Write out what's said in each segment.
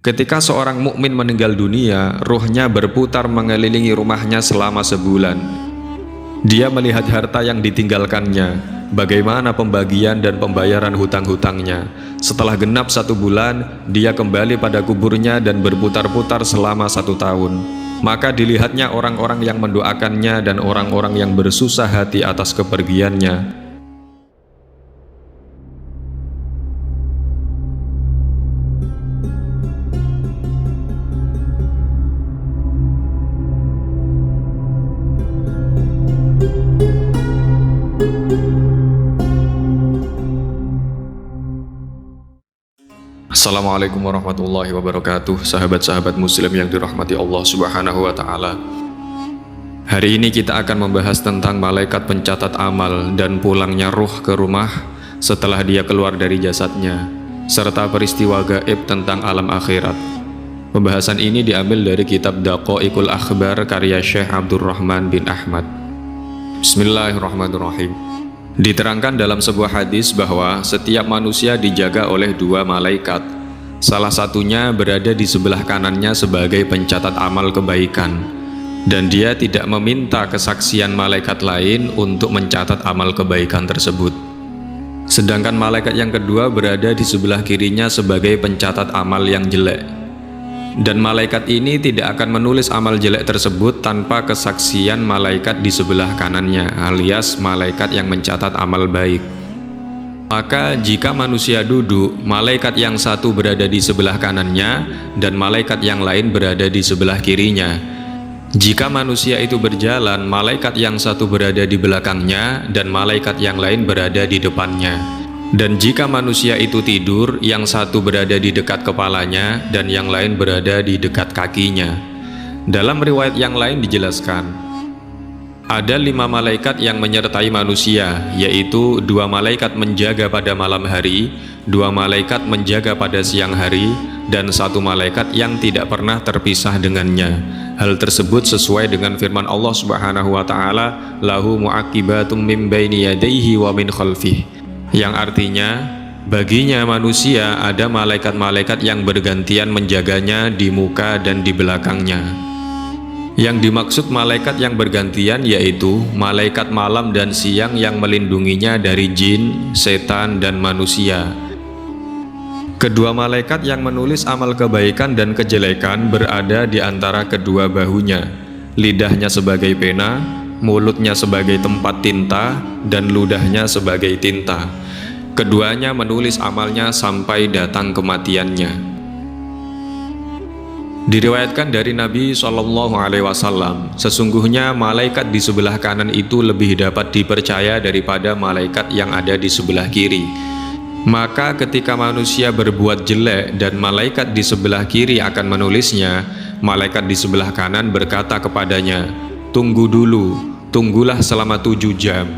Ketika seorang mukmin meninggal dunia, ruhnya berputar mengelilingi rumahnya selama sebulan. Dia melihat harta yang ditinggalkannya, bagaimana pembagian dan pembayaran hutang-hutangnya. Setelah genap 1 bulan, dia kembali pada kuburnya dan berputar-putar selama 1 tahun. Maka dilihatnya orang-orang yang mendoakannya dan orang-orang yang bersusah hati atas kepergiannya. Assalamualaikum warahmatullahi wabarakatuh, sahabat-sahabat muslim yang dirahmati Allah subhanahu wa ta'ala. Hari ini kita akan membahas tentang malaikat pencatat amal dan pulangnya ruh ke rumah setelah dia keluar dari jasadnya, serta peristiwa gaib tentang alam akhirat. Pembahasan ini diambil dari kitab Daqaiqul Akhbar karya Syekh Abdurrahman bin Ahmad. Bismillahirrahmanirrahim. Diterangkan dalam sebuah hadis bahwa setiap manusia dijaga oleh 2 malaikat. Salah satunya berada di sebelah kanannya sebagai pencatat amal kebaikan, dan dia tidak meminta kesaksian malaikat lain untuk mencatat amal kebaikan tersebut. Sedangkan malaikat yang kedua berada di sebelah kirinya sebagai pencatat amal yang jelek. Dan malaikat ini tidak akan menulis amal jelek tersebut tanpa kesaksian malaikat di sebelah kanannya, alias malaikat yang mencatat amal baik. Maka jika manusia duduk, malaikat yang satu berada di sebelah kanannya dan malaikat yang lain berada di sebelah kirinya. Jika manusia itu berjalan, malaikat yang satu berada di belakangnya dan malaikat yang lain berada di depannya. Dan jika manusia itu tidur, yang satu berada di dekat kepalanya dan yang lain berada di dekat kakinya. Dalam riwayat yang lain dijelaskan, ada 5 malaikat yang menyertai manusia, yaitu 2 malaikat menjaga pada malam hari, 2 malaikat menjaga pada siang hari, dan 1 malaikat yang tidak pernah terpisah dengannya. Hal tersebut sesuai dengan firman Allah subhanahu wa ta'ala, lahu mu'aqibatum min baini yadayhi wa min khalfih, yang artinya baginya manusia ada malaikat-malaikat yang bergantian menjaganya di muka dan di belakangnya. Yang dimaksud malaikat yang bergantian yaitu malaikat malam dan siang yang melindunginya dari jin, setan, dan manusia. Kedua malaikat yang menulis amal kebaikan dan kejelekan berada di antara kedua bahunya, lidahnya sebagai pena, mulutnya sebagai tempat tinta, dan ludahnya sebagai tinta. Keduanya menulis amalnya sampai datang kematiannya. Diriwayatkan dari Nabi SAW, sesungguhnya malaikat di sebelah kanan itu lebih dapat dipercaya daripada malaikat yang ada di sebelah kiri. Maka ketika manusia berbuat jelek dan malaikat di sebelah kiri akan menulisnya, malaikat di sebelah kanan berkata kepadanya, "Tunggu dulu, tunggulah selama 7 jam.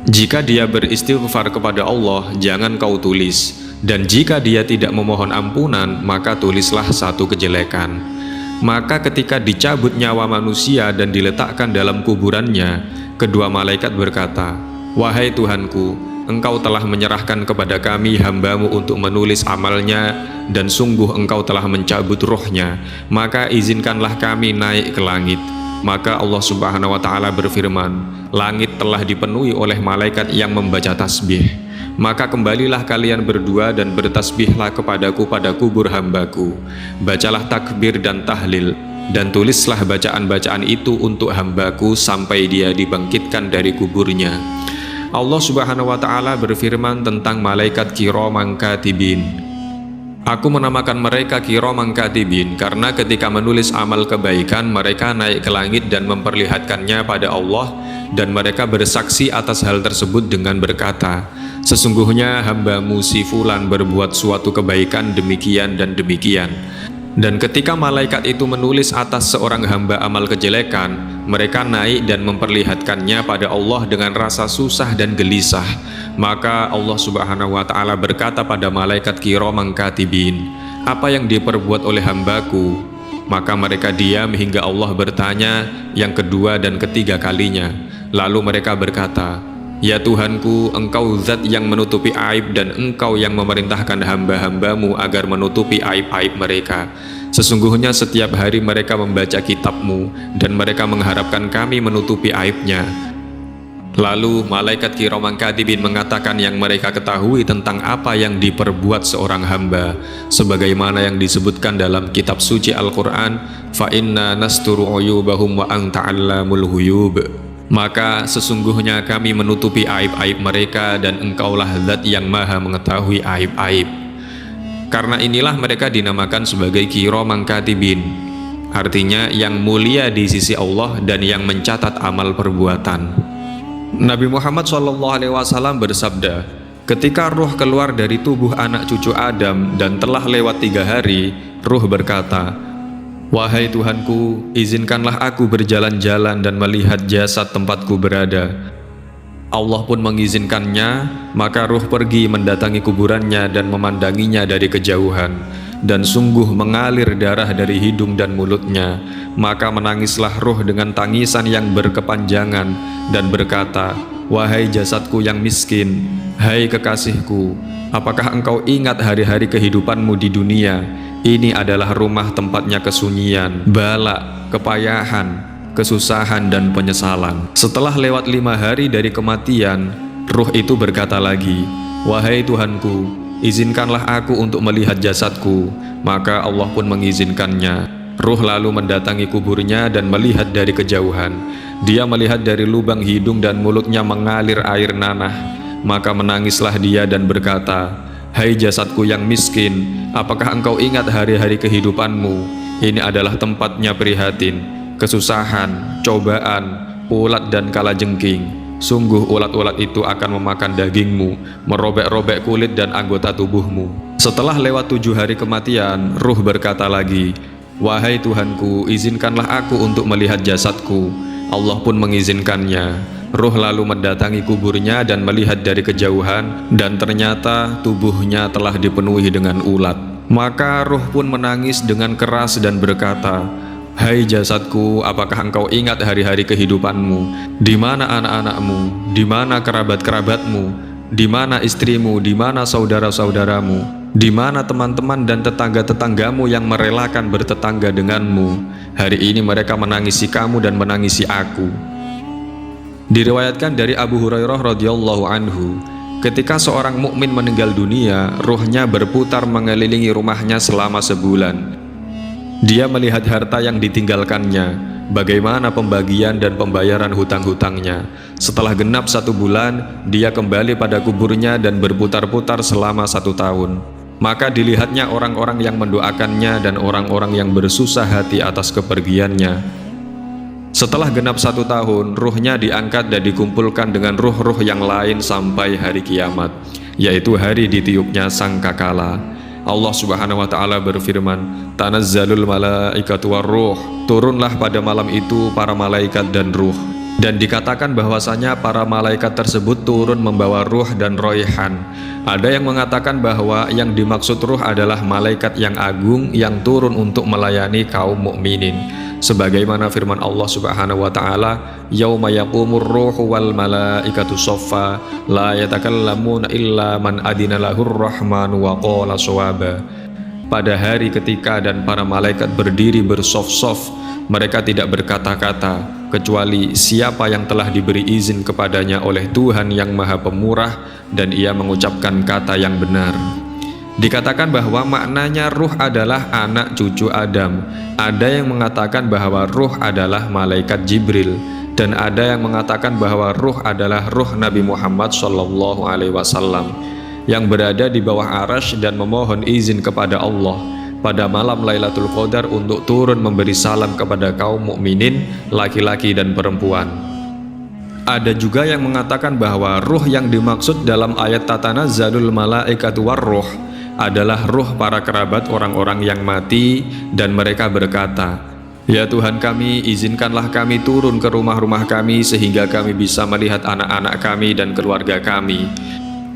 Jika dia beristighfar kepada Allah, jangan kau tulis. Dan jika dia tidak memohon ampunan, maka tulislah 1 kejelekan." Maka ketika dicabut nyawa manusia dan diletakkan dalam kuburannya, kedua malaikat berkata, "Wahai Tuhanku, Engkau telah menyerahkan kepada kami hambamu untuk menulis amalnya, dan sungguh Engkau telah mencabut rohnya. Maka izinkanlah kami naik ke langit." Maka Allah subhanahu wa ta'ala berfirman, "Langit telah dipenuhi oleh malaikat yang membaca tasbih. Maka kembalilah kalian berdua dan bertasbihlah kepadaku pada kubur hambaku. Bacalah takbir dan tahlil, dan tulislah bacaan-bacaan itu untuk hambaku sampai dia dibangkitkan dari kuburnya." Allah subhanahu wa ta'ala berfirman tentang malaikat kiraman katibin, "Aku menamakan mereka kiraman katibin karena ketika menulis amal kebaikan mereka naik ke langit dan memperlihatkannya pada Allah, dan mereka bersaksi atas hal tersebut dengan berkata, sesungguhnya hambamu si fulan berbuat suatu kebaikan demikian dan demikian." Dan ketika malaikat itu menulis atas seorang hamba amal kejelekan, mereka naik dan memperlihatkannya pada Allah dengan rasa susah dan gelisah. Maka Allah subhanahu wa ta'ala berkata pada malaikat kiraman katibin, "Apa yang diperbuat oleh hambaku?" Maka mereka diam hingga Allah bertanya yang kedua dan ketiga kalinya. Lalu mereka berkata, "Ya Tuhanku, Engkau zat yang menutupi aib dan Engkau yang memerintahkan hamba-hambamu agar menutupi aib-aib mereka. Sesungguhnya setiap hari mereka membaca kitab-Mu dan mereka mengharapkan kami menutupi aibnya. Lalu malaikat kiraman katibin mengatakan yang mereka ketahui tentang apa yang diperbuat seorang hamba, sebagaimana yang disebutkan dalam kitab suci Al-Quran, fa inna nasturu uyubahum wa anta 'allamul ghuyub. Maka sesungguhnya kami menutupi aib-aib mereka dan Engkaulah Zat yang Maha mengetahui aib-aib. Karena inilah mereka dinamakan sebagai kiraman katibin, artinya yang mulia di sisi Allah dan yang mencatat amal perbuatan. Nabi Muhammad SAW bersabda, ketika ruh keluar dari tubuh anak cucu Adam dan telah lewat 3 hari, ruh berkata, "Wahai Tuhanku, izinkanlah aku berjalan-jalan dan melihat jasad tempatku berada." Allah pun mengizinkannya, maka ruh pergi mendatangi kuburannya dan memandanginya dari kejauhan, dan sungguh mengalir darah dari hidung dan mulutnya. Maka menangislah ruh dengan tangisan yang berkepanjangan dan berkata, "Wahai jasadku yang miskin, hai kekasihku, apakah engkau ingat hari-hari kehidupanmu di dunia? Ini adalah rumah tempatnya kesunyian, bala, kepayahan, kesusahan dan penyesalan." Setelah lewat 5 hari dari kematian, ruh itu berkata lagi, "Wahai Tuhanku, izinkanlah aku untuk melihat jasadku." Maka Allah pun mengizinkannya. Ruh lalu mendatangi kuburnya dan melihat dari kejauhan. Dia melihat dari lubang hidung dan mulutnya mengalir air nanah. Maka menangislah dia dan berkata, "Hai jasadku yang miskin, apakah engkau ingat hari-hari kehidupanmu? Ini adalah tempatnya prihatin, kesusahan, cobaan, ulat dan kalajengking. Sungguh ulat-ulat itu akan memakan dagingmu, merobek-robek kulit dan anggota tubuhmu." Setelah lewat 7 hari kematian, ruh berkata lagi, "Wahai Tuhanku, izinkanlah aku untuk melihat jasadku." Allah pun mengizinkannya. Ruh lalu mendatangi kuburnya dan melihat dari kejauhan, dan ternyata tubuhnya telah dipenuhi dengan ulat. Maka ruh pun menangis dengan keras dan berkata, "Hai jasadku, apakah engkau ingat hari-hari kehidupanmu? Di mana anak-anakmu? Di mana kerabat-kerabatmu? Di mana istrimu? Di mana saudara-saudaramu? Di mana teman-teman dan tetangga-tetanggamu yang merelakan bertetangga denganmu? Hari ini mereka menangisi kamu dan menangisi aku." Diriwayatkan dari Abu Hurairah radhiyallahu anhu, ketika seorang mukmin meninggal dunia, ruhnya berputar mengelilingi rumahnya selama sebulan. Dia melihat harta yang ditinggalkannya, bagaimana pembagian dan pembayaran hutang-hutangnya. Setelah genap 1 bulan, dia kembali pada kuburnya dan berputar-putar selama 1 tahun. Maka dilihatnya orang-orang yang mendoakannya dan orang-orang yang bersusah hati atas kepergiannya. Setelah genap 1 tahun, ruhnya diangkat dan dikumpulkan dengan ruh-ruh yang lain sampai hari kiamat, yaitu hari ditiupnya sangkakala. Allah Subhanahu wa Ta'ala berfirman, "Tanazzalul malaikatu warruh." Turunlah pada malam itu para malaikat dan ruh. Dan dikatakan bahwasanya para malaikat tersebut turun membawa ruh dan roihan. Ada yang mengatakan bahwa yang dimaksud ruh adalah malaikat yang agung yang turun untuk melayani kaum mukminin. Sebagaimana firman Allah Subhanahu wa Ta'ala, "Yauma yaqumur ruhu wal malaikatu shaffa, la yatakallamuna illa man adina lahur rahmanu wa qala shawaba." Pada hari ketika dan para malaikat berdiri bersaf-saf, mereka tidak berkata-kata kecuali siapa yang telah diberi izin kepadanya oleh Tuhan yang Maha Pemurah dan ia mengucapkan kata yang benar. Dikatakan bahwa maknanya ruh adalah anak cucu Adam. Ada yang mengatakan bahwa ruh adalah malaikat Jibril, dan ada yang mengatakan bahwa ruh adalah ruh Nabi Muhammad SAW yang berada di bawah arasy dan memohon izin kepada Allah pada malam Lailatul Qadar untuk turun memberi salam kepada kaum mukminin, laki-laki dan perempuan. Ada juga yang mengatakan bahwa ruh yang dimaksud dalam ayat tatanazzalul malaikatu warruh adalah ruh para kerabat orang-orang yang mati, dan mereka berkata, "Ya Tuhan kami, izinkanlah kami turun ke rumah-rumah kami sehingga kami bisa melihat anak-anak kami dan keluarga kami."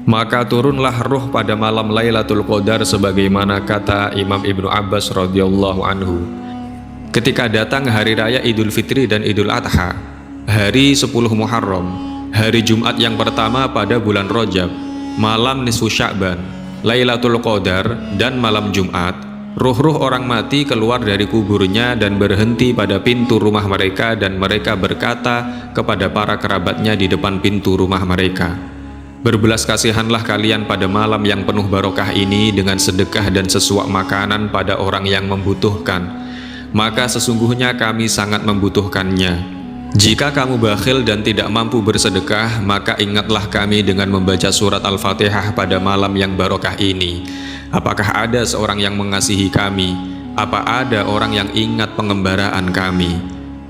Maka turunlah ruh pada malam Lailatul Qadar sebagaimana kata Imam Ibnu Abbas radhiyallahu anhu. Ketika datang hari raya Idul Fitri dan Idul Adha, hari 10 Muharram, hari Jumat yang pertama pada bulan Rajab, malam nisfu Sya'ban, Lailatul Qadar dan malam Jumat, Ruh-ruh orang mati keluar dari kuburnya dan berhenti pada pintu rumah mereka, dan mereka berkata kepada para kerabatnya di depan pintu rumah mereka, "Berbelas kasihanlah kalian pada malam yang penuh barokah ini dengan sedekah dan sesuap makanan pada orang yang membutuhkan, maka sesungguhnya kami sangat membutuhkannya. Jika kamu bakhil dan tidak mampu bersedekah, maka ingatlah kami dengan membaca surat Al-Fatihah pada malam yang barokah ini. Apakah ada seorang yang mengasihi kami? Apa ada orang yang ingat pengembaraan kami?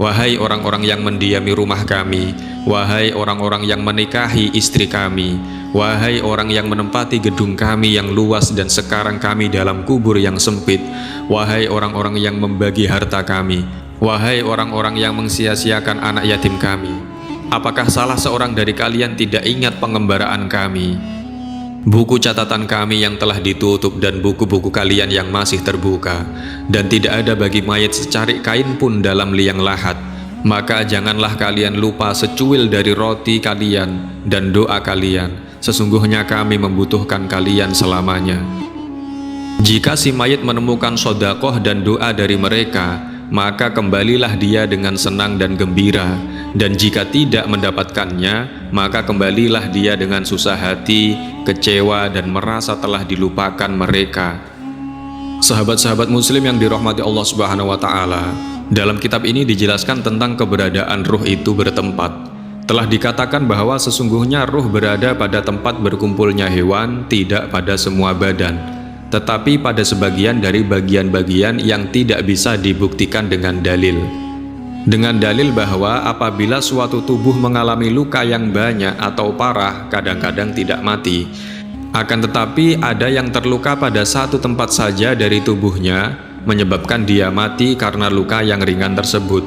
Wahai orang-orang yang mendiami rumah kami, wahai orang-orang yang menikahi istri kami, wahai orang yang menempati gedung kami yang luas dan sekarang kami dalam kubur yang sempit, wahai orang-orang yang membagi harta kami, wahai orang-orang yang mensia-siakan anak yatim kami, apakah salah seorang dari kalian tidak ingat pengembaraan kami? Buku catatan kami yang telah ditutup dan buku-buku kalian yang masih terbuka, dan tidak ada bagi mayat secarik kain pun dalam liang lahat. Maka janganlah kalian lupa secuil dari roti kalian dan doa kalian. Sesungguhnya kami membutuhkan kalian selamanya." Jika si mayit menemukan sodakoh dan doa dari mereka, maka kembalilah dia dengan senang dan gembira, dan jika tidak mendapatkannya, maka kembalilah dia dengan susah hati, kecewa, dan merasa telah dilupakan mereka. Sahabat-sahabat muslim yang dirahmati Allah Subhanahu wa Ta'ala, dalam kitab ini dijelaskan tentang keberadaan ruh itu bertempat. Telah dikatakan bahwa sesungguhnya ruh berada pada tempat berkumpulnya hewan, tidak pada semua badan, tetapi pada sebagian dari bagian-bagian yang tidak bisa dibuktikan dengan dalil. Dengan dalil bahwa apabila suatu tubuh mengalami luka yang banyak atau parah, kadang-kadang tidak mati. Akan tetapi ada yang terluka pada satu tempat saja dari tubuhnya, menyebabkan dia mati karena luka yang ringan tersebut.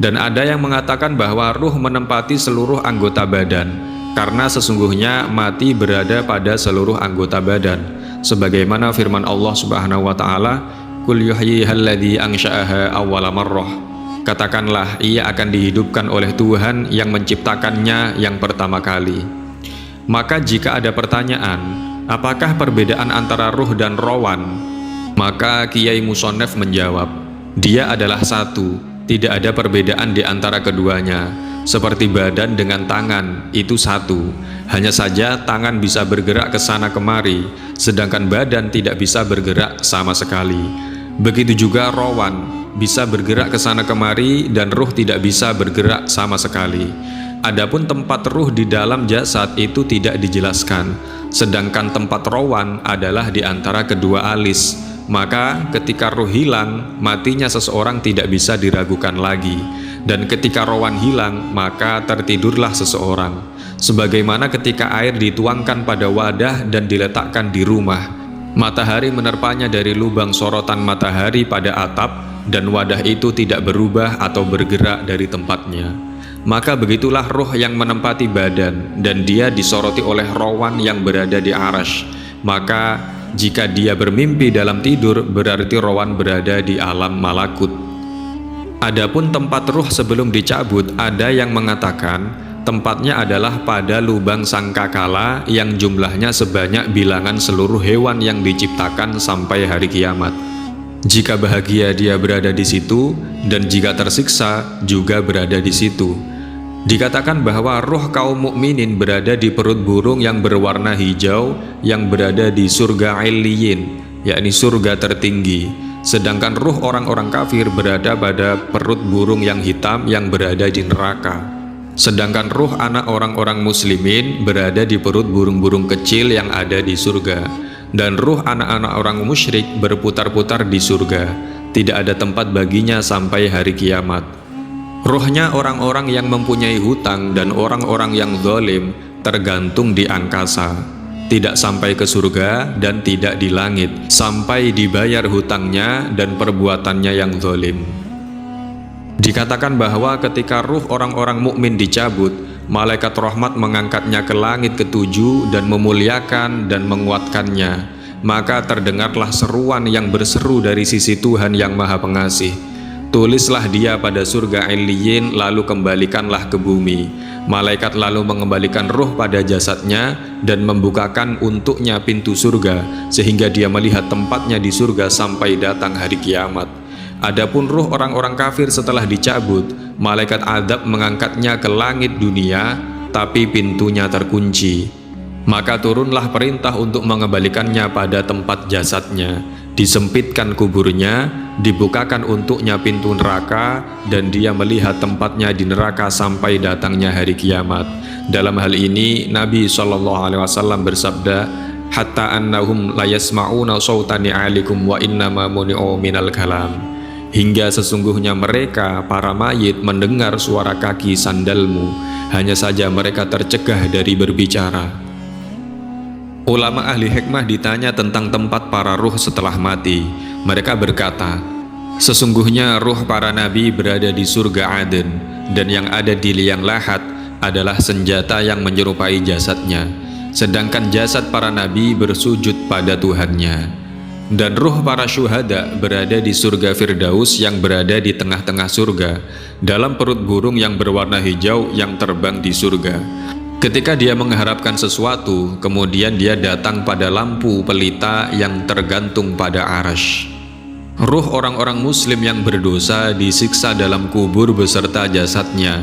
Dan ada yang mengatakan bahwa ruh menempati seluruh anggota badan, karena sesungguhnya mati berada pada seluruh anggota badan. Sebagaimana firman Allah Subhanahu wa Ta'ala, "Qul yuhyihalladzi ansha'aha awwala marrah." Katakanlah, ia akan dihidupkan oleh Tuhan yang menciptakannya yang pertama kali. Maka jika ada pertanyaan, apakah perbedaan antara ruh dan rawan? Maka Kiai Musonef menjawab, dia adalah satu, tidak ada perbedaan di antara keduanya. Seperti badan dengan tangan, itu satu. Hanya saja tangan bisa bergerak ke sana kemari, sedangkan badan tidak bisa bergerak sama sekali. Begitu juga rawan, bisa bergerak ke sana kemari, dan ruh tidak bisa bergerak sama sekali. Adapun tempat ruh di dalam jasad itu tidak dijelaskan, sedangkan tempat rawan adalah di antara kedua alis. Maka ketika ruh hilang, matinya seseorang tidak bisa diragukan lagi. Dan ketika rawan hilang, maka tertidurlah seseorang. Sebagaimana ketika air dituangkan pada wadah dan diletakkan di rumah, matahari menerpanya dari lubang sorotan matahari pada atap, dan wadah itu tidak berubah atau bergerak dari tempatnya. Maka begitulah ruh yang menempati badan, dan dia disoroti oleh rawan yang berada di arash. Maka jika dia bermimpi dalam tidur, berarti rawan berada di alam malakut. Adapun tempat ruh sebelum dicabut, ada yang mengatakan tempatnya adalah pada lubang sangkakala yang jumlahnya sebanyak bilangan seluruh hewan yang diciptakan sampai hari kiamat. Jika bahagia dia berada di situ, dan jika tersiksa juga berada di situ. Dikatakan bahwa ruh kaum mukminin berada di perut burung yang berwarna hijau yang berada di surga Illiyin, yakni surga tertinggi. Sedangkan ruh orang-orang kafir berada pada perut burung yang hitam yang berada di neraka. Sedangkan ruh anak orang-orang muslimin berada di perut burung-burung kecil yang ada di surga. Dan ruh anak-anak orang musyrik berputar-putar di surga. Tidak ada tempat baginya sampai hari kiamat. Ruhnya orang-orang yang mempunyai hutang dan orang-orang yang zalim tergantung di angkasa. Tidak sampai ke surga dan tidak di langit, sampai dibayar hutangnya dan perbuatannya yang zalim. Dikatakan bahwa ketika ruh orang-orang mukmin dicabut, malaikat rahmat mengangkatnya ke langit ketujuh dan memuliakan dan menguatkannya. Maka terdengarlah seruan yang berseru dari sisi Tuhan yang Maha Pengasih. Tulislah dia pada surga Illiyin, lalu kembalikanlah ke bumi. Malaikat lalu mengembalikan ruh pada jasadnya dan membukakan untuknya pintu surga, sehingga dia melihat tempatnya di surga sampai datang hari kiamat. Adapun ruh orang-orang kafir setelah dicabut, malaikat azab mengangkatnya ke langit dunia, tapi pintunya terkunci. Maka turunlah perintah untuk mengembalikannya pada tempat jasadnya. Disempitkan kuburnya, dibukakan untuknya pintu neraka, dan dia melihat tempatnya di neraka sampai datangnya hari kiamat. Dalam hal ini Nabi SAW bersabda, hatta annahum la yasma'una sawtani alikum wa innama muni'u minal kalam. Hingga sesungguhnya mereka, para mayit, mendengar suara kaki sandalmu, hanya saja mereka tercegah dari berbicara. Ulama ahli hikmah ditanya tentang tempat para ruh setelah mati. Mereka berkata, sesungguhnya ruh para nabi berada di surga Aden, dan yang ada di liang lahat adalah senjata yang menyerupai jasadnya, sedangkan jasad para nabi bersujud pada Tuhannya. Dan ruh para syuhada berada di surga Firdaus yang berada di tengah-tengah surga, dalam perut burung yang berwarna hijau yang terbang di surga. Ketika dia mengharapkan sesuatu, kemudian dia datang pada lampu pelita yang tergantung pada arasy. Ruh orang-orang muslim yang berdosa disiksa dalam kubur beserta jasadnya,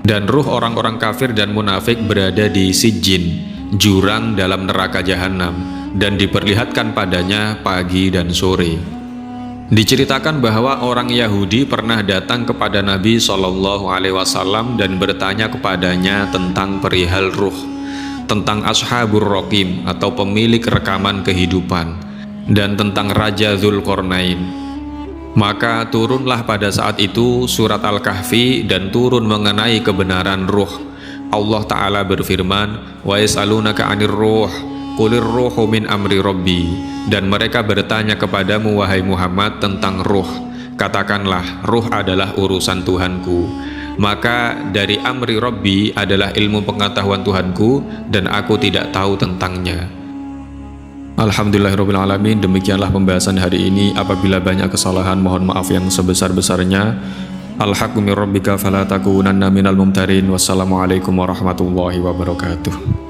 dan ruh orang-orang kafir dan munafik berada di Sijjin, jurang dalam neraka jahanam, dan diperlihatkan padanya pagi dan sore. Diceritakan bahwa orang Yahudi pernah datang kepada Nabi SAW dan bertanya kepadanya tentang perihal ruh, tentang Ashabur Raqim atau pemilik rekaman kehidupan, dan tentang Raja Dzulqarnain. Maka turunlah pada saat itu surat Al-Kahfi dan turun mengenai kebenaran ruh. Allah Ta'ala berfirman, wa yas'alunaka 'anir ruh qulir ruhu min amri rabbi. Dan mereka bertanya kepadamu wahai Muhammad tentang ruh, katakanlah ruh adalah urusan Tuhanku. Maka dari amri rabbi adalah ilmu pengetahuan Tuhanku, dan aku tidak tahu tentangnya. Alhamdulillahirabbil alamin. Demikianlah pembahasan hari ini. Apabila banyak kesalahan, mohon maaf yang sebesar-besarnya. Al-haqqu mir rabbika fala takunanna minal mumtarin. Wassalamualaikum warahmatullahi wabarakatuh.